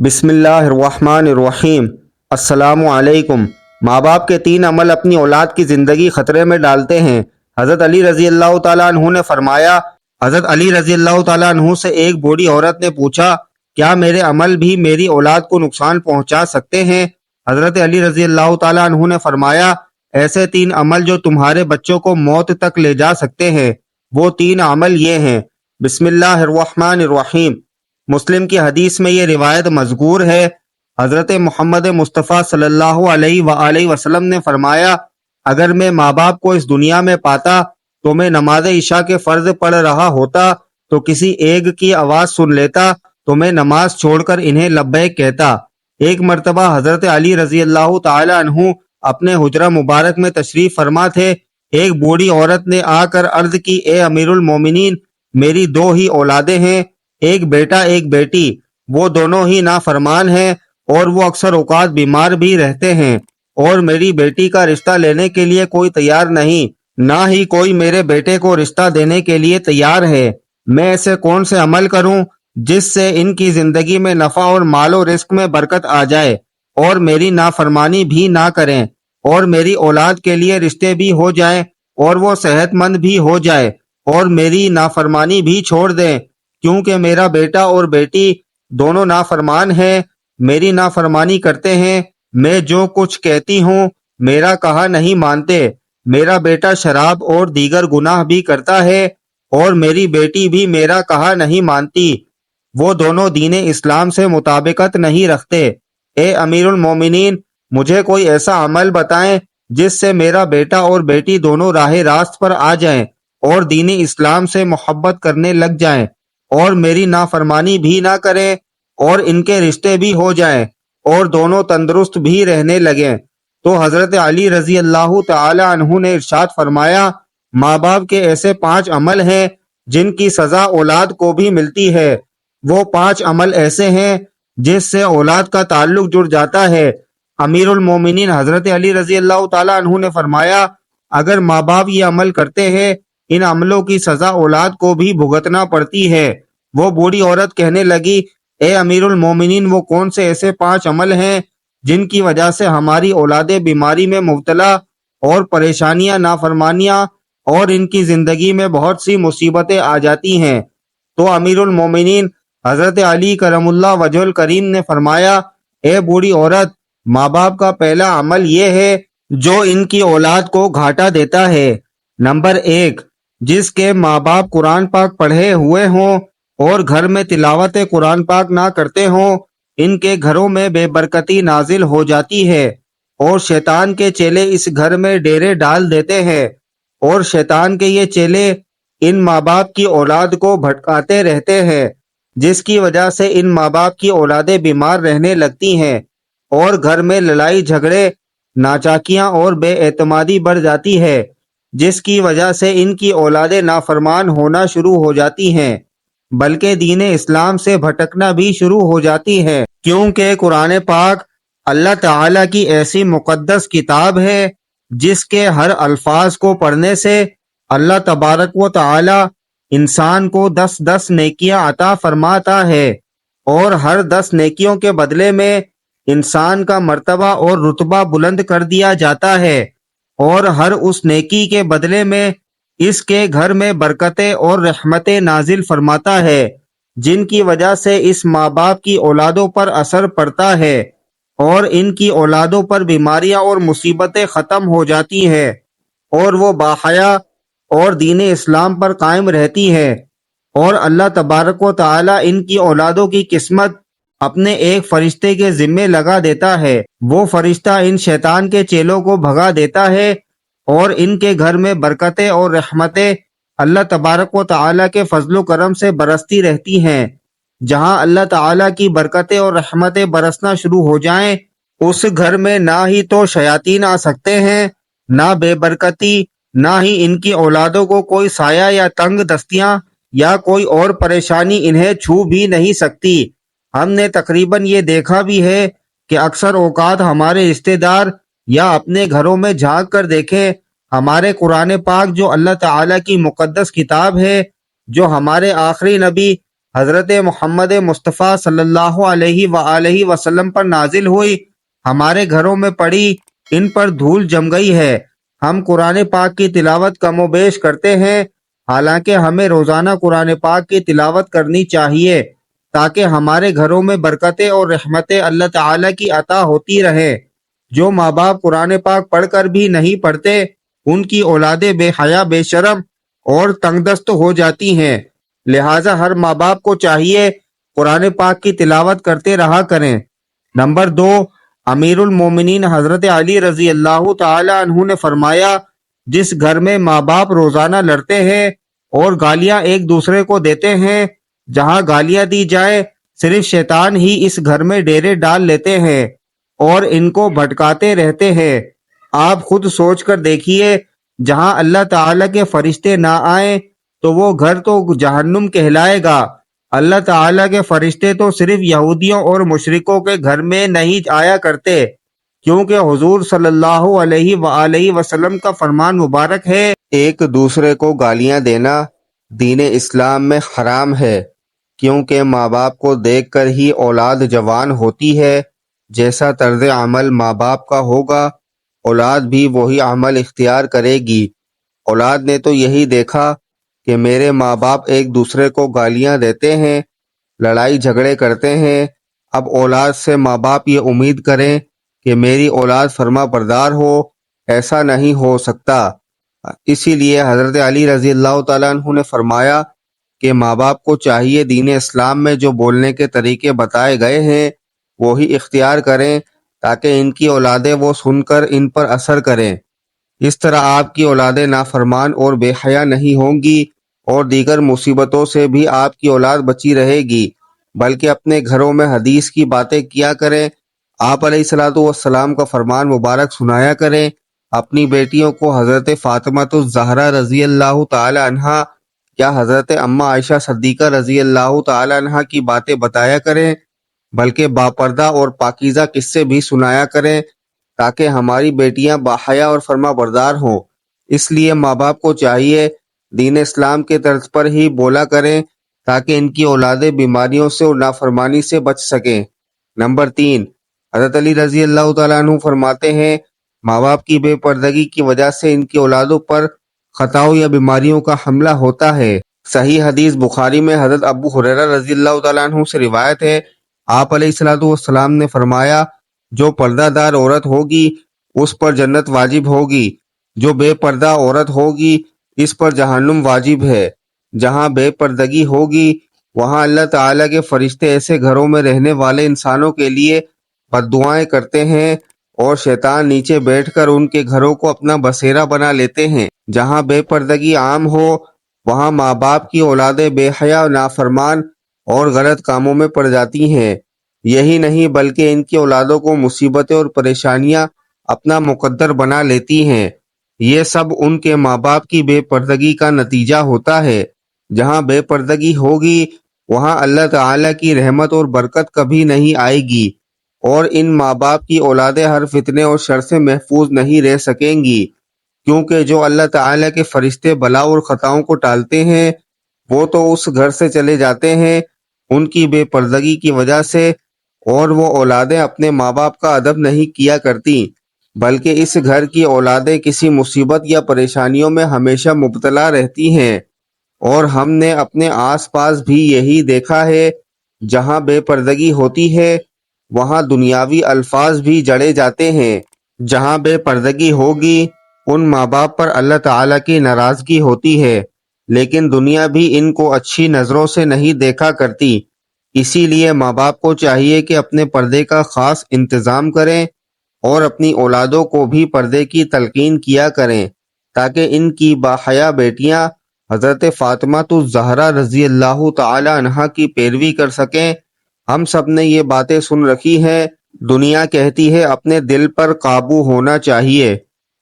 بسم اللہ الرحمن الرحیم۔ السلام علیکم۔ ماں باپ کے 3 عمل اپنی اولاد کی زندگی خطرے میں ڈالتے ہیں۔ حضرت علی رضی اللہ تعالیٰ عنہ نے فرمایا، حضرت علی رضی اللہ تعالیٰ عنہ سے ایک بوڑھی عورت نے پوچھا، کیا میرے عمل بھی میری اولاد کو نقصان پہنچا سکتے ہیں؟ حضرت علی رضی اللہ تعالیٰ عنہ نے فرمایا، ایسے 3 عمل جو تمہارے بچوں کو موت تک لے جا سکتے ہیں۔ وہ 3 عمل یہ ہیں۔ بسم اللہ الرحمن الرحیم۔ مسلم کی حدیث میں یہ روایت مذکور ہے۔ حضرت محمد مصطفیٰ صلی اللہ علیہ وآلہ وسلم نے فرمایا، اگر میں ماں باپ کو اس دنیا میں پاتا تو میں نماز عشاء کے فرض پڑھ رہا ہوتا تو کسی ایک کی آواز سن لیتا تو میں نماز چھوڑ کر انہیں لبیک کہتا۔ ایک مرتبہ حضرت علی رضی اللہ تعالی عنہ اپنے حجرہ مبارک میں تشریف فرما تھے۔ ایک بوڑھی عورت نے آ کر عرض کی، اے امیر المومنین، میری 2 ہی اولادیں ہیں، ایک بیٹا ایک بیٹی، وہ دونوں ہی نافرمان ہیں اور وہ اکثر اوقات بیمار بھی رہتے ہیں، اور میری بیٹی کا رشتہ لینے کے لیے کوئی تیار نہیں، نہ ہی کوئی میرے بیٹے کو رشتہ دینے کے لیے تیار ہے۔ میں ایسے کون سے عمل کروں جس سے ان کی زندگی میں نفع اور مال و رزق میں برکت آ جائے اور میری نافرمانی بھی نہ کریں اور میری اولاد کے لیے رشتے بھی ہو جائیں اور وہ صحت مند بھی ہو جائے اور میری نافرمانی بھی چھوڑ دیں، کیونکہ میرا بیٹا اور بیٹی دونوں نافرمان ہیں، میری نافرمانی کرتے ہیں، میں جو کچھ کہتی ہوں میرا کہا نہیں مانتے، میرا بیٹا شراب اور دیگر گناہ بھی کرتا ہے اور میری بیٹی بھی میرا کہا نہیں مانتی، وہ دونوں دین اسلام سے مطابقت نہیں رکھتے۔ اے امیر المومنین، مجھے کوئی ایسا عمل بتائیں جس سے میرا بیٹا اور بیٹی دونوں راہ راست پر آ جائیں اور دین اسلام سے محبت کرنے لگ جائیں اور میری نافرمانی بھی نہ کریں اور ان کے رشتے بھی ہو جائیں اور دونوں تندرست بھی رہنے لگیں۔ تو حضرت علی رضی اللہ تعالی عنہ نے ارشاد فرمایا، ماں باپ کے ایسے 5 عمل ہیں جن کی سزا اولاد کو بھی ملتی ہے۔ وہ 5 عمل ایسے ہیں جس سے اولاد کا تعلق جڑ جاتا ہے۔ امیر المومنین حضرت علی رضی اللہ تعالی عنہ نے فرمایا، اگر ماں باپ یہ عمل کرتے ہیں، ان عملوں کی سزا اولاد کو بھی بھگتنا پڑتی ہے۔ وہ بوڑھی عورت کہنے لگی، اے امیر المومنین، وہ کون سے ایسے 5 عمل ہیں جن کی وجہ سے ہماری اولادیں بیماری میں مبتلا اور پریشانیاں، نافرمانیاں اور ان کی زندگی میں بہت سی مصیبتیں آ جاتی ہیں؟ تو امیر المومنین حضرت علی کرم اللہ وجہ الکریم نے فرمایا، اے بوڑھی عورت، ماں باپ کا پہلا عمل یہ ہے جو ان کی اولاد کو گھاٹا دیتا ہے۔ نمبر 1، جس کے ماں باپ قرآن پاک پڑھے ہوئے ہوں اور گھر میں تلاوت قرآن پاک نہ کرتے ہوں، ان کے گھروں میں بے برکتی نازل ہو جاتی ہے اور شیطان کے چیلے اس گھر میں ڈیرے ڈال دیتے ہیں، اور شیطان کے یہ چیلے ان ماں باپ کی اولاد کو بھٹکاتے رہتے ہیں، جس کی وجہ سے ان ماں باپ کی اولادیں بیمار رہنے لگتی ہیں اور گھر میں لڑائی جھگڑے، ناچاکیاں اور بے اعتمادی بڑھ جاتی ہے، جس کی وجہ سے ان کی اولادیں نافرمان ہونا شروع ہو جاتی ہیں، بلکہ دین اسلام سے بھٹکنا بھی شروع ہو جاتی ہے، کیونکہ قرآن پاک اللہ تعالیٰ کی ایسی مقدس کتاب ہے جس کے ہر الفاظ کو پڑھنے سے اللہ تبارک و تعالی انسان کو 10 نیکیاں عطا فرماتا ہے، اور ہر 10 نیکیوں کے بدلے میں انسان کا مرتبہ اور رتبہ بلند کر دیا جاتا ہے، اور ہر اس نیکی کے بدلے میں اس کے گھر میں برکتیں اور رحمتیں نازل فرماتا ہے، جن کی وجہ سے اس ماں باپ کی اولادوں پر اثر پڑتا ہے اور ان کی اولادوں پر بیماریاں اور مصیبتیں ختم ہو جاتی ہیں اور وہ باحیا اور دین اسلام پر قائم رہتی ہے، اور اللہ تبارک و تعالی ان کی اولادوں کی قسمت اپنے ایک فرشتے کے ذمے لگا دیتا ہے۔ وہ فرشتہ ان شیطان کے چیلوں کو بھگا دیتا ہے اور ان کے گھر میں برکتیں اور رحمتیں اللہ تبارک و تعالی کے فضل و کرم سے برستی رہتی ہیں۔ جہاں اللہ تعالی کی برکتیں اور رحمتیں برسنا شروع ہو جائیں، اس گھر میں نہ ہی تو شیاطین آ سکتے ہیں، نہ بے برکتی، نہ ہی ان کی اولادوں کو کوئی سایہ یا تنگ دستیاں یا کوئی اور پریشانی انہیں چھو بھی نہیں سکتی۔ ہم نے تقریباً یہ دیکھا بھی ہے کہ اکثر اوقات ہمارے رشتہ دار یا اپنے گھروں میں جھانک کر دیکھیں، ہمارے قرآن پاک جو اللہ تعالیٰ کی مقدس کتاب ہے، جو ہمارے آخری نبی حضرت محمد مصطفیٰ صلی اللہ علیہ وآلہ وسلم پر نازل ہوئی، ہمارے گھروں میں پڑی، ان پر دھول جم گئی ہے۔ ہم قرآن پاک کی تلاوت کم و بیش کرتے ہیں، حالانکہ ہمیں روزانہ قرآن پاک کی تلاوت کرنی چاہیے تاکہ ہمارے گھروں میں برکتیں اور رحمتیں اللہ تعالیٰ کی عطا ہوتی رہے۔ جو ماں باپ قرآن پاک پڑھ کر بھی نہیں پڑھتے، ان کی اولادیں بے حیا، بے شرم اور تنگ دست ہو جاتی ہیں۔ لہٰذا ہر ماں باپ کو چاہیے قرآن پاک کی تلاوت کرتے رہا کریں۔ نمبر 2، امیر المومنین حضرت علی رضی اللہ تعالی عنہ نے فرمایا، جس گھر میں ماں باپ روزانہ لڑتے ہیں اور گالیاں ایک دوسرے کو دیتے ہیں، جہاں گالیاں دی جائے صرف شیطان ہی اس گھر میں ڈیرے ڈال لیتے ہیں اور ان کو بھٹکاتے رہتے ہیں۔ آپ خود سوچ کر دیکھیے، جہاں اللہ تعالیٰ کے فرشتے نہ آئیں تو وہ گھر تو جہنم کہلائے گا۔ اللہ تعالیٰ کے فرشتے تو صرف یہودیوں اور مشرکوں کے گھر میں نہیں آیا کرتے، کیونکہ حضور صلی اللہ علیہ وآلہ وسلم کا فرمان مبارک ہے، ایک دوسرے کو گالیاں دینا دین اسلام میں حرام ہے، کیونکہ ماں باپ کو دیکھ کر ہی اولاد جوان ہوتی ہے۔ جیسا طرز عمل ماں باپ کا ہوگا، اولاد بھی وہی عمل اختیار کرے گی۔ اولاد نے تو یہی دیکھا کہ میرے ماں باپ ایک دوسرے کو گالیاں دیتے ہیں، لڑائی جھگڑے کرتے ہیں، اب اولاد سے ماں باپ یہ امید کریں کہ میری اولاد فرما بردار ہو، ایسا نہیں ہو سکتا۔ اسی لیے حضرت علی رضی اللہ تعالیٰ عنہ نے فرمایا کہ ماں باپ کو چاہیے دین اسلام میں جو بولنے کے طریقے بتائے گئے ہیں وہی اختیار کریں تاکہ ان کی اولادیں وہ سن کر ان پر اثر کریں۔ اس طرح آپ کی اولادیں نافرمان اور بے حیا نہیں ہوں گی اور دیگر مصیبتوں سے بھی آپ کی اولاد بچی رہے گی، بلکہ اپنے گھروں میں حدیث کی باتیں کیا کریں، آپ علیہ الصلوۃ والسلام کا فرمان مبارک سنایا کریں، اپنی بیٹیوں کو حضرت فاطمہ الزہرا رضی اللہ تعالی عنہا یا حضرت اماں عائشہ صدیقہ رضی اللہ تعالی عنہا کی باتیں بتایا کریں، بلکہ باپردہ اور پاکیزہ قصے بھی سنایا کریں تاکہ ہماری بیٹیاں باحیا اور فرما بردار ہوں۔ اس لیے ماں باپ کو چاہیے دین اسلام کے طرز پر ہی بولا کریں تاکہ ان کی اولادیں بیماریوں سے اور نافرمانی سے بچ سکیں۔ نمبر 3، حضرت علی رضی اللہ تعالیٰ عنہ فرماتے ہیں، ماں باپ کی بے پردگی کی وجہ سے ان کی اولادوں پر خطاؤں یا بیماریوں کا حملہ ہوتا ہے۔ صحیح حدیث بخاری میں حضرت ابو ہریرہ رضی اللہ تعالیٰ عنہ سے روایت ہے، آپ علیہ الصلوۃ والسلام نے فرمایا، جو پردہ دار عورت ہوگی اس پر جنت واجب ہوگی، جو بے پردہ عورت ہوگی اس پر جہنم واجب ہے۔ جہاں بے پردگی ہوگی وہاں اللہ تعالیٰ کے فرشتے ایسے گھروں میں رہنے والے انسانوں کے لیے بد دعائیں کرتے ہیں اور شیطان نیچے بیٹھ کر ان کے گھروں کو اپنا بسیرا بنا لیتے ہیں۔ جہاں بے پردگی عام ہو وہاں ماں باپ کی اولادیں بے حیا، نافرمان اور غلط کاموں میں پڑ جاتی ہیں۔ یہی نہیں بلکہ ان کی اولادوں کو مصیبتیں اور پریشانیاں اپنا مقدر بنا لیتی ہیں۔ یہ سب ان کے ماں باپ کی بے پردگی کا نتیجہ ہوتا ہے۔ جہاں بے پردگی ہوگی وہاں اللہ تعالیٰ کی رحمت اور برکت کبھی نہیں آئے گی اور ان ماں باپ کی اولادیں ہر فتنے اور شر سے محفوظ نہیں رہ سکیں گی، کیونکہ جو اللہ تعالیٰ کے فرشتے بلا اور خطاؤں کو ٹالتے ہیں وہ تو اس گھر سے چلے جاتے ہیں ان کی بے پردگی کی وجہ سے، اور وہ اولادیں اپنے ماں باپ کا ادب نہیں کیا کرتی، بلکہ اس گھر کی اولادیں کسی مصیبت یا پریشانیوں میں ہمیشہ مبتلا رہتی ہیں۔ اور ہم نے اپنے آس پاس بھی یہی دیکھا ہے، جہاں بے پردگی ہوتی ہے وہاں دنیاوی الفاظ بھی جڑے جاتے ہیں۔ جہاں بے پردگی ہوگی ان ماں باپ پر اللہ تعالیٰ کی ناراضگی ہوتی ہے، لیکن دنیا بھی ان کو اچھی نظروں سے نہیں دیکھا کرتی۔ اسی لیے ماں باپ کو چاہیے کہ اپنے پردے کا خاص انتظام کریں اور اپنی اولادوں کو بھی پردے کی تلقین کیا کریں تاکہ ان کی باحیا بیٹیاں حضرت فاطمہ الزہرا رضی اللہ تعالی عنہا کی پیروی کر سکیں۔ ہم سب نے یہ باتیں سن رکھی ہیں، دنیا کہتی ہے اپنے دل پر قابو ہونا چاہیے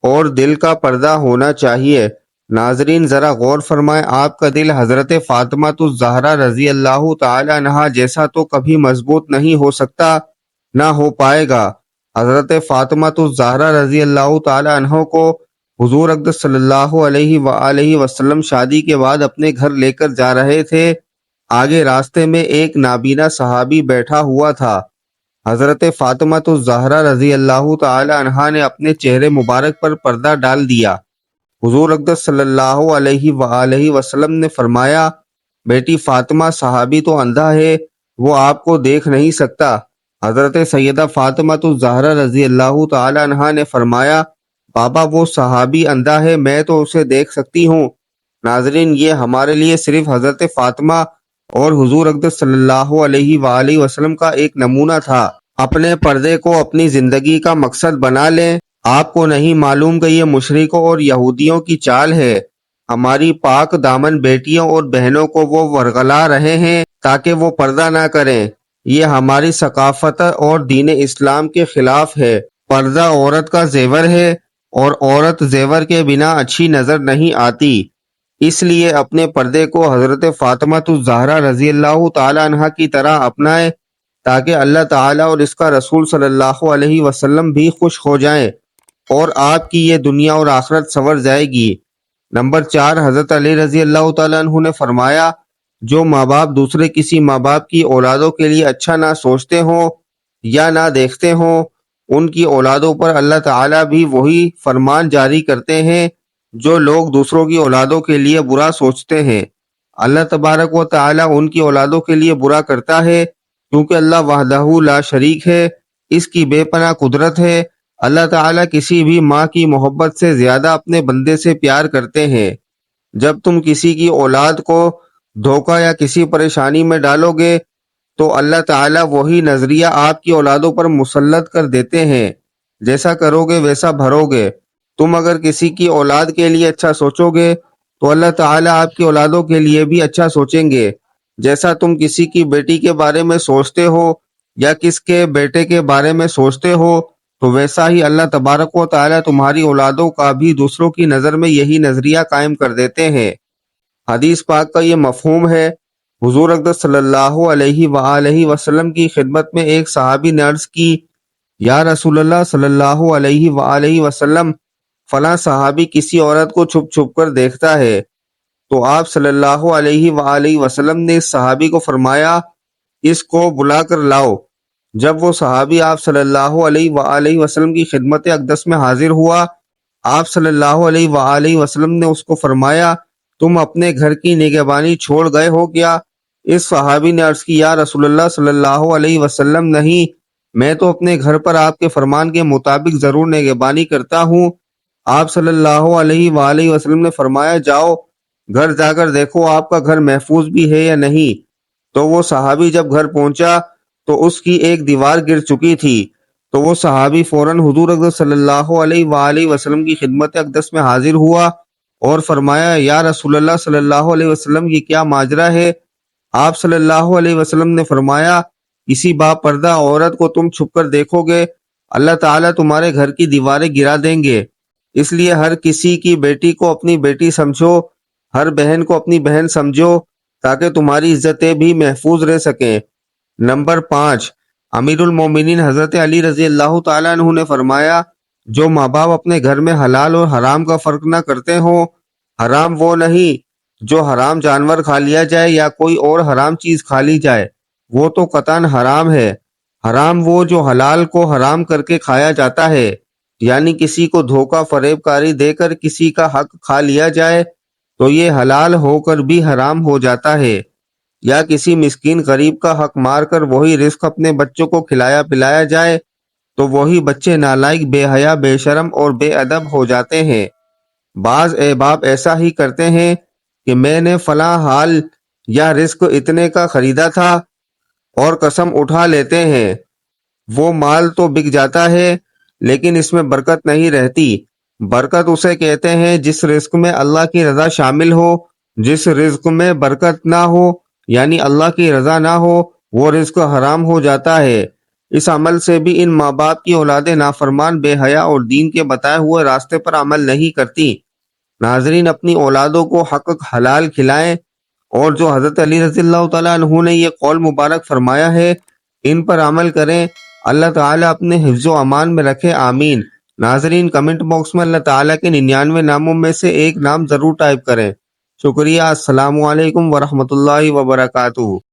اور دل کا پردہ ہونا چاہیے۔ ناظرین ذرا غور فرمائیں، آپ کا دل حضرت فاطمہ الزہرا رضی اللہ تعالی عنہا جیسا تو کبھی مضبوط نہیں ہو سکتا، نہ ہو پائے گا۔ حضرت فاطمہ الزہرا رضی اللہ تعالی عنہ کو حضور اقدس صلی اللہ علیہ وآلہ وسلم شادی کے بعد اپنے گھر لے کر جا رہے تھے۔ آگے راستے میں ایک نابینا صحابی بیٹھا ہوا تھا۔ حضرت فاطمہ الزہرا رضی اللہ تعالی عنہا نے اپنے چہرے مبارک پر پردہ ڈال دیا۔ حضور اقدس صلی اللہ علیہ وآلہ وسلم نے فرمایا، بیٹی فاطمہ، صحابی تو اندھا ہے، وہ آپ کو دیکھ نہیں سکتا۔ حضرت سیدہ فاطمہ الزہرا رضی اللہ تعالی عنہا نے فرمایا، بابا وہ صحابی اندھا ہے، میں تو اسے دیکھ سکتی ہوں۔ ناظرین، یہ ہمارے لیے صرف حضرت فاطمہ اور حضور اقدس صلی اللہ علیہ وآلہ وسلم کا ایک نمونہ تھا۔ اپنے پردے کو اپنی زندگی کا مقصد بنا لیں۔ آپ کو نہیں معلوم کہ یہ مشرکوں اور یہودیوں کی چال ہے۔ ہماری پاک دامن بیٹیوں اور بہنوں کو وہ ورغلا رہے ہیں تاکہ وہ پردہ نہ کریں۔ یہ ہماری ثقافت اور دین اسلام کے خلاف ہے۔ پردہ عورت کا زیور ہے اور عورت زیور کے بنا اچھی نظر نہیں آتی۔ اس لیے اپنے پردے کو حضرت فاطمہ الزہرا رضی اللہ تعالی عنہا کی طرح اپنائیں تاکہ اللہ تعالیٰ اور اس کا رسول صلی اللہ علیہ وسلم بھی خوش ہو جائیں اور آپ کی یہ دنیا اور آخرت سنور جائے گی۔ نمبر 4، حضرت علی رضی اللہ تعالیٰ عنہ نے فرمایا، جو ماں باپ دوسرے کسی ماں باپ کی اولادوں کے لیے اچھا نہ سوچتے ہوں یا نہ دیکھتے ہوں، ان کی اولادوں پر اللہ تعالیٰ بھی وہی فرمان جاری کرتے ہیں جو لوگ دوسروں کی اولادوں کے لیے برا سوچتے ہیں۔ اللہ تبارک و تعالیٰ ان کی اولادوں کے لیے برا کرتا ہے کیونکہ اللہ وحدہ لا شریک ہے، اس کی بے پناہ قدرت ہے۔ اللہ تعالیٰ کسی بھی ماں کی محبت سے زیادہ اپنے بندے سے پیار کرتے ہیں۔ جب تم کسی کی اولاد کو دھوکہ یا کسی پریشانی میں ڈالو گے تو اللہ تعالیٰ وہی نظریہ آپ کی اولادوں پر مسلط کر دیتے ہیں۔ جیسا کرو گے ویسا بھرو گے۔ تم اگر کسی کی اولاد کے لیے اچھا سوچو گے تو اللہ تعالیٰ آپ کی اولادوں کے لیے بھی اچھا سوچیں گے۔ جیسا تم کسی کی بیٹی کے بارے میں سوچتے ہو یا کس کے بیٹے کے بارے میں سوچتے ہو تو ویسا ہی اللہ تبارک و تعالیٰ تمہاری اولادوں کا بھی دوسروں کی نظر میں یہی نظریہ قائم کر دیتے ہیں۔ حدیث پاک کا یہ مفہوم ہے۔ حضور اقدس صلی اللہ علیہ وآلہ وسلم کی خدمت میں ایک صحابی نے عرض کی، یا رسول اللہ صلی اللہ علیہ وآلہ وسلم، فلاں صحابی کسی عورت کو چھپ چھپ کر دیکھتا ہے۔ تو آپ صلی اللہ علیہ وآلہ وسلم نے اس صحابی کو فرمایا، اس کو بلا کر لاؤ۔ جب وہ صحابی آپ صلی اللہ علیہ وآلہ وسلم کی خدمت اقدس میں حاضر ہوا، آپ صلی اللہ علیہ وآلہ وسلم نے اس کو فرمایا، تم اپنے گھر کی نگہبانی چھوڑ گئے ہو کیا؟ اس صحابی نے عرض کی، یا رسول اللہ صلی اللہ علیہ وسلم، نہیں، میں تو اپنے گھر پر آپ کے فرمان کے مطابق ضرور نگہبانی کرتا ہوں۔ آپ صلی اللہ علیہ وآلہ وسلم نے فرمایا، جاؤ گھر جا کر دیکھو آپ کا گھر محفوظ بھی ہے یا نہیں۔ تو وہ صحابی جب گھر پہنچا تو اس کی ایک دیوار گر چکی تھی۔ تو وہ صحابی فوراً حضور اقدس صلی اللہ علیہ وآلہ وسلم کی خدمت اقدس میں حاضر ہوا اور فرمایا، یا رسول اللہ صلی اللہ علیہ وسلم، یہ کیا ماجرا ہے؟ آپ صلی اللہ علیہ وسلم نے فرمایا، کسی با پردہ عورت کو تم چھپ کر دیکھو گے، اللہ تعالیٰ تمہارے گھر کی دیواریں گرا دیں گے۔ اس لیے ہر کسی کی بیٹی کو اپنی بیٹی سمجھو، ہر بہن کو اپنی بہن سمجھو تاکہ تمہاری عزتیں بھی محفوظ رہ سکیں۔ نمبر 5، امیر المومنین حضرت علی رضی اللہ تعالیٰ عنہ نے فرمایا، جو ماں باپ اپنے گھر میں حلال اور حرام کا فرق نہ کرتے ہوں، حرام وہ نہیں جو حرام جانور کھا لیا جائے یا کوئی اور حرام چیز کھا لی جائے، وہ تو قطعاً حرام ہے۔ حرام وہ جو حلال کو حرام کر کے کھایا جاتا ہے، یعنی کسی کو دھوکہ فریب کاری دے کر کسی کا حق کھا لیا جائے تو یہ حلال ہو کر بھی حرام ہو جاتا ہے، یا کسی مسکین غریب کا حق مار کر وہی رزق اپنے بچوں کو کھلایا پلایا جائے تو وہی بچے نالائق، بے حیا، بے شرم اور بے ادب ہو جاتے ہیں۔ بعض احباب ایسا ہی کرتے ہیں کہ میں نے فلاں حال یا رزق اتنے کا خریدا تھا اور قسم اٹھا لیتے ہیں۔ وہ مال تو بک جاتا ہے لیکن اس میں برکت نہیں رہتی۔ برکت اسے کہتے ہیں جس رزق میں اللہ کی رضا شامل ہو۔ جس رزق میں برکت نہ ہو یعنی اللہ کی رضا نہ ہو، وہ رزق حرام ہو جاتا ہے۔ اس عمل سے بھی ان ماں باپ کی اولادیں نافرمان، بے حیا اور دین کے بتائے ہوئے راستے پر عمل نہیں کرتی۔ ناظرین، اپنی اولادوں کو حق حلال کھلائیں اور جو حضرت علی رضی اللہ تعالیٰ عنہ نے یہ قول مبارک فرمایا ہے ان پر عمل کریں۔ اللہ تعالیٰ اپنے حفظ و امان میں رکھے، آمین۔ ناظرین، کمنٹ باکس میں اللہ تعالیٰ کے 99 ناموں میں سے ایک نام ضرور ٹائپ کریں۔ شکریہ۔ السلام علیکم ورحمۃ اللہ وبرکاتہ۔